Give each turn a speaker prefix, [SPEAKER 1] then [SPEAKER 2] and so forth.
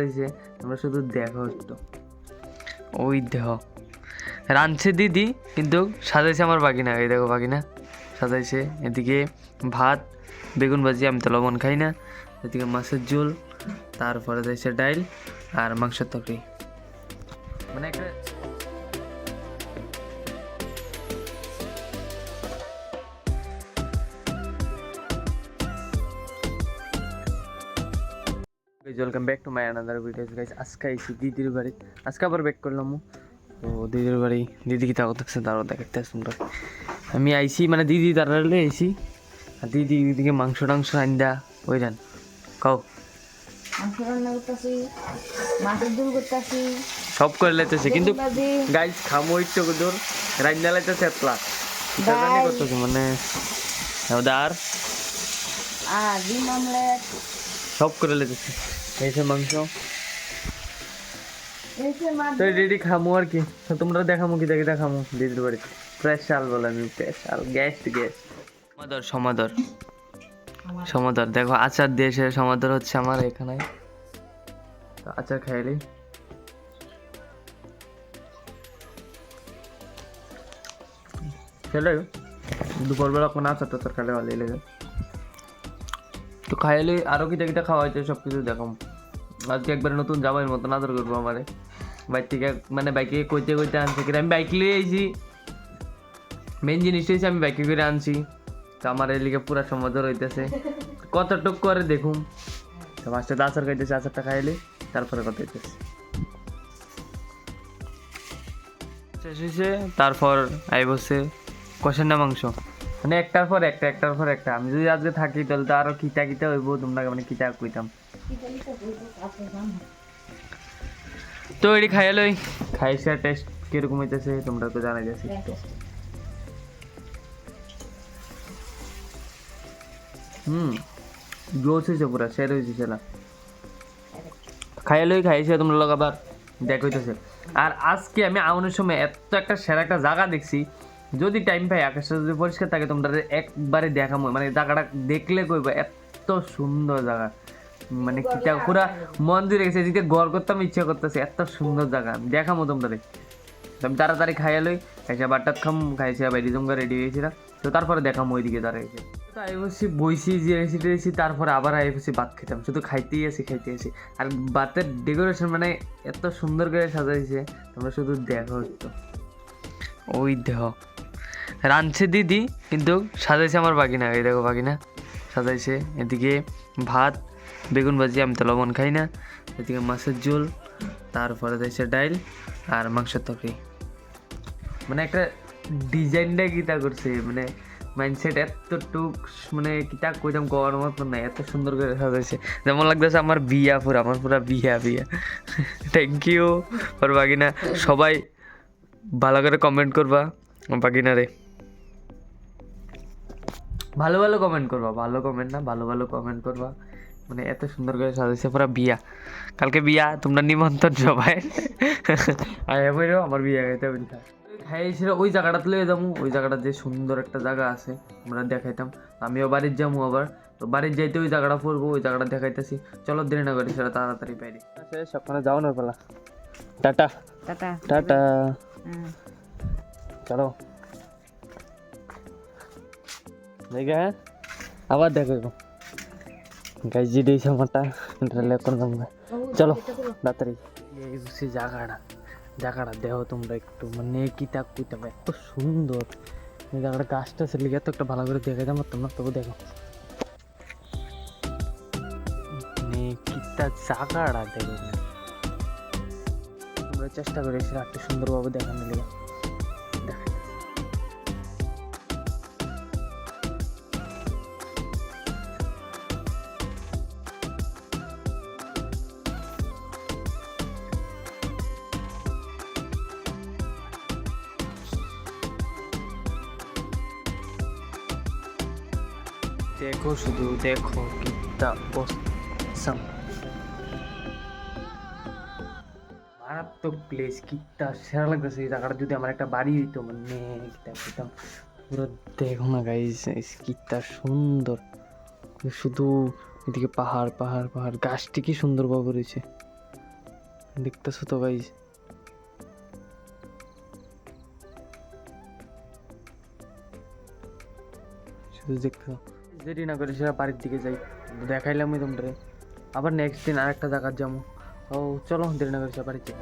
[SPEAKER 1] হয়েছে তোমরা শুধু দেখো একটু। ওই দেখো রাঁধছে দিদি, কিন্তু সাজাইছে আমার বাগিনা। এই দেখো বাগিনা সাজাইছে। এদিকে ভাত, বেগুন ভাজি, আমি তো লবণ খাই না। এদিকে মাছের ঝোল, তারপরে দিয়েছে ডাইল আর মাংসের তরকারি। মানে একটা welcome back to my another videos guys. আজকে আইছি দিদির বাড়ি, আজকে আবার ব্যাক করলাম। তো দিদির বাড়ি, দিদি কি তাও দেখছে, তারও দেখাতে তোমরা। আমি আইছি মানে দিদি তাড়াতাড়ি আইছি, আর দিদি দিদিকে মাংস টাংস আইন্দা ওই রান খাও
[SPEAKER 2] মাংস রান্না করতেছি, মাছের ঝোল করতেছি,
[SPEAKER 1] সব করে লাইতেছে। কিন্তু গাইস খামো একটু দূর রান্না লাইতেছে এতলা জানি করতেছে মানে আর
[SPEAKER 2] ডিম অমলেট
[SPEAKER 1] সব করে লাইতেছে। এইসব মাংস তো রেডি খামো আর কি। তো তোমরা দেখামো কি দেখে দেখামো দিদির বাড়িতে স্পেশাল বলে, আমি স্পেশাল গেস্ট সমাদর সমাদর সমাদর। দেখো আচার দিয়েছে, সমাদর হচ্ছে আমার এখানে। তো আচার খাইলি খেলে দুপুরবেলা কোনো আচার টাচার খেলে ভালোই লেগে। তো খাইলে আরও কিটা কিটা খাওয়া হয়েছে সব কিছু দেখাম। আজকে একবারে নতুন জামাইয়ের মতন আদর করবো আমারে। বাইক থেকে মানে বাইকে কইতে কইতে আনছে কি, আমি বাইক নিয়ে আইছি। মেন জিনিসটা হচ্ছে আমি বাইকে করে আনছি। তো আমার এদিকে পুরা সমাদর হইতেছে, কতটুক করে দেখুন। তো ফার্স্টে আচার খাইতেছে, আচারটা খাইলে তারপরে কথা হইতেছে। শেষ হয়েছে, তারপর আই বসে কষের না মাংস, মানে একটার পর একটা একটার পর একটা। আমি যদি আজকে থাকি তাহলে তো আরো কিটা কিটা হইব, তোমরা মানে কিটা কইতাম। তো এটি খাইয়ালই, খাইছে টেস্ট কিরকম হইতেছে তোমরা তো জানাই যাচ্ছি। জোস হয়েছে পুরা, সের হয়েছে সেলা। খাইয়ালই খাইছে তোমরা লোক আবার দেখ হইতেছে। আর আজকে আমি আউনের সময় এত একটা সেরা একটা জায়গা দেখছি, যদি টাইম পাই আকাশটা যদি পরিষ্কার থাকে তোমরা একবারে দেখামো। মানে জায়গাটা দেখলে কইবা এত সুন্দর জায়গা, মানে কিটা পুরা মন্দিরে গেছে, এদিকে গড় করতাম ইচ্ছা করতেছে, এত সুন্দর জায়গা দেখামো তোমরা। আমি তাড়াতাড়ি খাইয়ালই, খাইছে বাটাত খাম, খাইছে বাইরে জমগা রেডি হয়েছিলাম। তো তারপরে দেখাম ওইদিকে দাঁড়াইছে। তো আই বসছি বইছি যে এসেছি, তারপরে আবার আই বসছি ভাত খেতাম, শুধু খাইতেই আসি। আর ভাতের ডেকোরেশন মানে এত সুন্দর করে সাজাইছে, তোমরা শুধু দেখো একটু। ওই দেখো রাঁধছে দিদি, কিন্তু সাজাইছে আমার বাগিনা। এই দেখো বাগিনা সাজাইছে। এদিকে ভাত, বেগুন ভাজি, আমি তো লবণ খাই না। এদিকে মাছের ঝোল, তারপরে দিয়েছে ডাইল আর মাংসের তরকারি। মানে একটা ডিজাইনটা কিতা করছে, মানে মাইন্ডসেট এতটুক, মানে কিতা কইতাম করার মতো না, এত সুন্দর করে সাজাইছে। যেমন লাগতেছে আমার বিয়া, পুরা আমার পুরা বিয়া বিয়া। থ্যাংক ইউ ওর বাগিনা। সবাই ভালো করে কমেন্ট করবা বাগিনারে, ভালো ভালো কমেন্ট করবা, ভালো কমেন্ট না ভালো ভালো কমেন্ট করবা। মানে এত সুন্দর করে সাজাইছে পুরা বিয়া। কালকে বিয়া, তোমরা নিমন্ত্রণ সবাই আয় বইরো আমার বিয়া খাইতে বলতা। খাইছিল ওই জায়গাটা তুলে যাবো, ওই জায়গাটা যে সুন্দর একটা জায়গা আছে আমরা দেখাইতাম। আমিও বাড়ির যাবো আবার, তো বাড়ির যাইতে ওই জায়গাটা পড়বো, ওই জায়গাটা দেখাইতেছি। চলো দেরি না করি, সেটা তাড়াতাড়ি বাইরে সবখানে যাও না পেলা। টাটা
[SPEAKER 2] টাটা
[SPEAKER 1] টাটা, চলো দেখে। হ্যাঁ আবার দেখো গাইজ জি দিয়েছে আমারটা, চলো তাড়াতাড়ি। এই বুঝছি জায়গাটা দেখো তোমরা একটু, মানে কিতা কইতাম এত সুন্দর। এই জায়গাটা গাছটা ছিল এত একটা ভালো করে দেখে যাবো তোমরা, তবু দেখো মানে কিতা জায়গাটা দেখো। তোমরা চেষ্টা করে সেটা একটু সুন্দরভাবে দেখানো লেগে। দেখো শুধু দেখো কিতা অসাম, মারাত্মক প্লেস, কিতা সেরা লাগতেছে। এই জায়গাটা যদি আমার একটা বাড়ি হইতো, মানে কিতা কইতাম পুরো। দেখো না গাইস কিতা সুন্দর, শুধু এদিকে পাহাড় পাহাড় পাহাড়, গাছটি কি সুন্দরভাবে রয়েছে। দেখতেছো তো গাইজ, শুধু দেখতেছো। দেরি না করে সেটা বাড়ির দিকে যাই, দেখাইলাম আমি তোমরা। আবার নেক্সট দিন আরেকটা জায়গার যাবো। ও চলো দেরি না করে সে বাড়িতে।